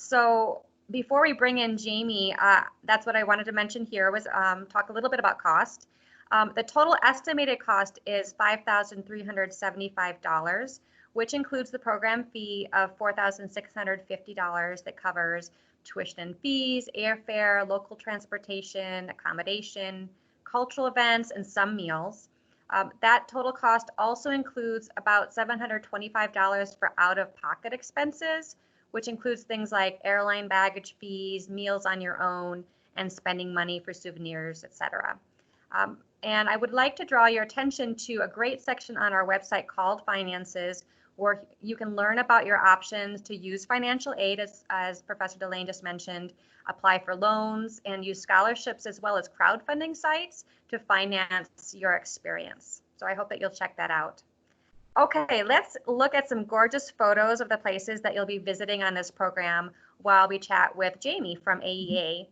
So before we bring in Jamie, that's what I wanted to mention here was talk a little bit about cost. The total estimated cost is $5,375, which includes the program fee of $4,650 that covers tuition and fees, airfare, local transportation, accommodation, cultural events, and some meals. That total cost also includes about $725 for out-of-pocket expenses, which includes things like airline baggage fees, meals on your own, and spending money for souvenirs, etc. And I would like to draw your attention to a great section on our website called Finances, where you can learn about your options to use financial aid, as Professor Delane just mentioned, apply for loans, and use scholarships as well as crowdfunding sites to finance your experience. So I hope that you'll check that out. Okay, let's look at some gorgeous photos of the places that you'll be visiting on this program while we chat with Jamie from AEA.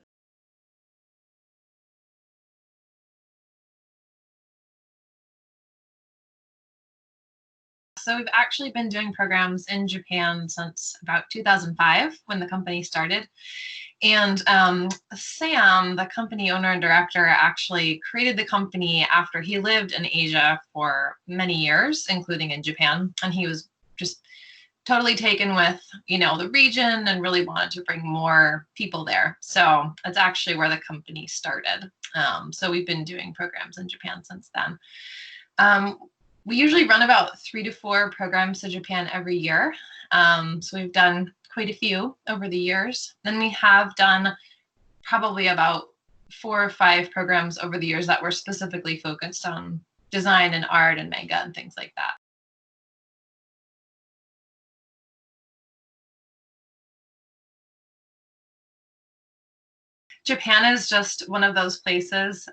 So we've actually been doing programs in Japan since about 2005 when the company started. And Sam, the company owner and director, actually created the company after he lived in Asia for many years, including in Japan. And he was just totally taken with, the region and really wanted to bring more people there. So that's actually where the company started. So we've been doing programs in Japan since then. We usually run about 3 to 4 programs to Japan every year. So we've done quite a few over the years. Then we have done probably about 4 or 5 programs over the years that were specifically focused on design and art and manga and things like that. Japan is just one of those places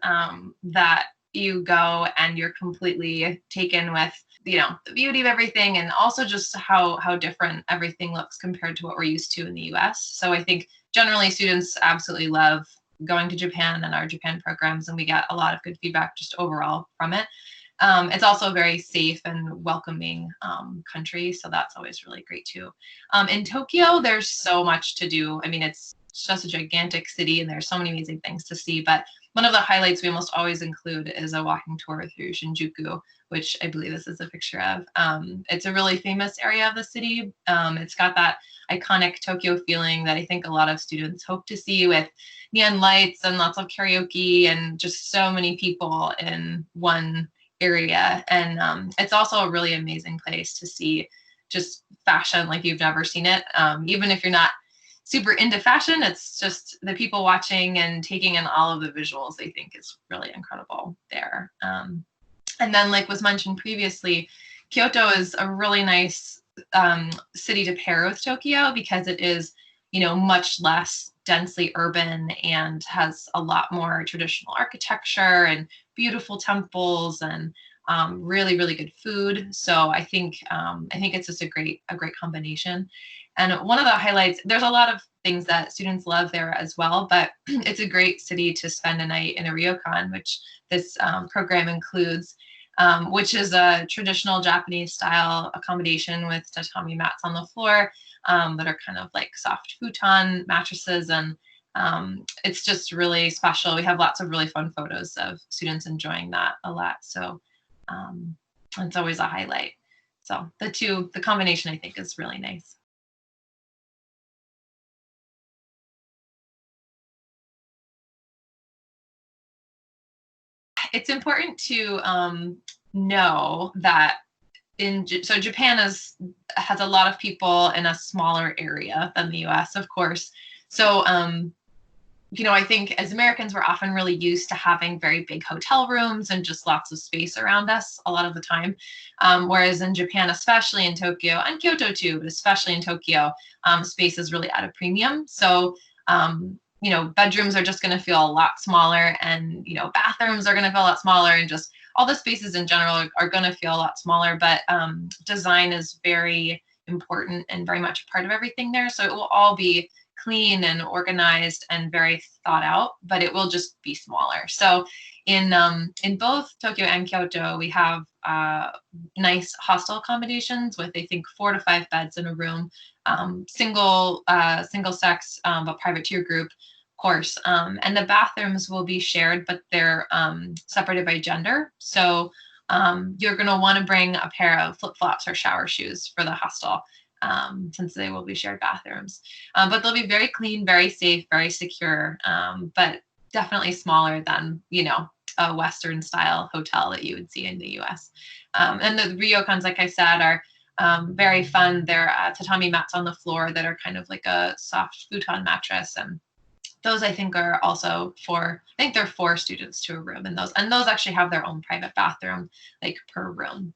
that you go and you're completely taken with, the beauty of everything, and also just how different everything looks compared to what we're used to in the US. So I think generally students absolutely love going to Japan and our Japan programs, and we get a lot of good feedback just overall from it. It's also a very safe and welcoming country, so that's always really great too. In Tokyo, there's so much to do. I mean, it's just a gigantic city and there's so many amazing things to see, but one of the highlights we almost always include is a walking tour through Shinjuku, which I believe this is a picture of. It's a really famous area of the city. It's got that iconic Tokyo feeling that I think a lot of students hope to see, with neon lights and lots of karaoke and just so many people in one area. And it's also a really amazing place to see just fashion like you've never seen it. Even if you're not super into fashion, it's just the people watching and taking in all of the visuals, I think is really incredible there. And then, like was mentioned previously, Kyoto is a really nice city to pair with Tokyo because it is, much less densely urban and has a lot more traditional architecture and beautiful temples and really, really good food. So I think it's just a great combination. And one of the highlights, there's a lot of things that students love there as well, but it's a great city to spend a night in a ryokan, which this program includes, which is a traditional Japanese style accommodation with tatami mats on the floor that are kind of like soft futon mattresses. And it's just really special. We have lots of really fun photos of students enjoying that a lot. So it's always a highlight. So the combination I think is really nice. It's important to know that so Japan has a lot of people in a smaller area than the US, of course. So I think as Americans, we're often really used to having very big hotel rooms and just lots of space around us a lot of the time. Whereas in Japan, especially in Tokyo and Kyoto too, but especially in Tokyo, space is really at a premium. So bedrooms are just going to feel a lot smaller, and, bathrooms are going to feel a lot smaller, and just all the spaces in general are going to feel a lot smaller. But design is very important and very much part of everything there. So it will all be clean and organized and very thought out, but it will just be smaller. So in both Tokyo and Kyoto, we have nice hostel accommodations with, I think, 4 to 5 beds in a room, single sex, but private to your group course. And the bathrooms will be shared, but they're separated by gender. So you're going to want to bring a pair of flip-flops or shower shoes for the hostel, since they will be shared bathrooms. But they'll be very clean, very safe, very secure, but definitely smaller than, a Western style hotel that you would see in the US. And the ryokans, like I said, are very fun. They're tatami mats on the floor that are kind of like a soft futon mattress. And those, I think, are also I think they're 4 students to a room. And those actually have their own private bathroom, like per room.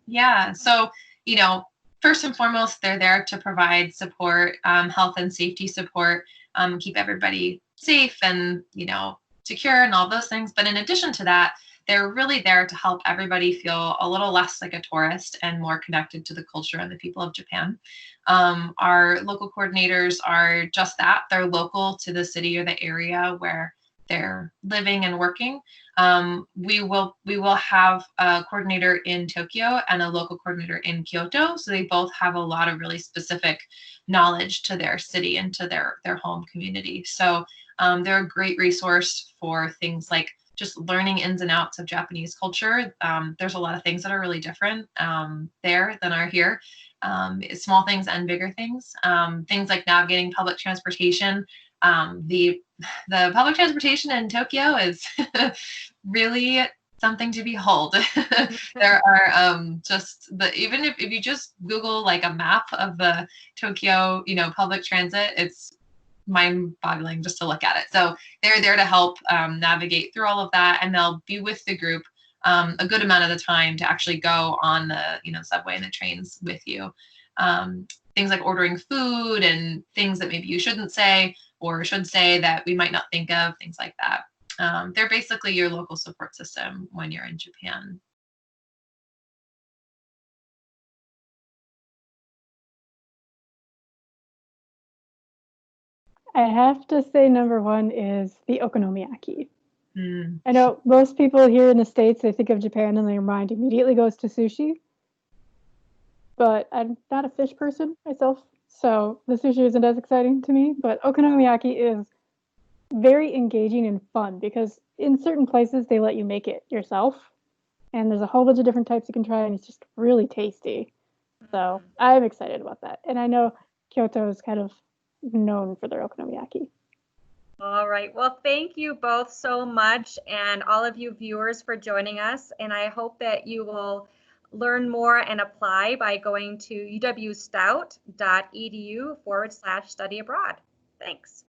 Yeah. So, first and foremost, they're there to provide support, health and safety support, keep everybody safe and, secure and all those things. But in addition to that, they're really there to help everybody feel a little less like a tourist and more connected to the culture and the people of Japan. Our local coordinators are just that. They're local to the city or the area where they're living and working. We will have a coordinator in Tokyo and a local coordinator in Kyoto. So they both have a lot of really specific knowledge to their city and to their home community. So they're a great resource for things like just learning ins and outs of Japanese culture. There's a lot of things that are really different there than are here. Small things and bigger things. Things like navigating public transportation. The public transportation in Tokyo is really something to behold. There are even if you just Google like a map of the Tokyo, public transit, it's mind-boggling just to look at it. So they're there to help navigate through all of that, and they'll be with the group a good amount of the time to actually go on the subway and the trains with you. Things like ordering food and things that maybe you shouldn't say or should say that we might not think of, things like that. They're basically your local support system when you're in Japan. I have to say number 1 is the okonomiyaki. Mm. I know most people here in the States, they think of Japan and their mind immediately goes to sushi. But I'm not a fish person myself, so the sushi isn't as exciting to me. But okonomiyaki is very engaging and fun because in certain places they let you make it yourself. And there's a whole bunch of different types you can try, and it's just really tasty. So I'm excited about that. And I know Kyoto is kind of known for their okonomiyaki. All right. Well, thank you both so much, and all of you viewers for joining us. And I hope that you will learn more and apply by going to uwstout.edu/study abroad. Thanks.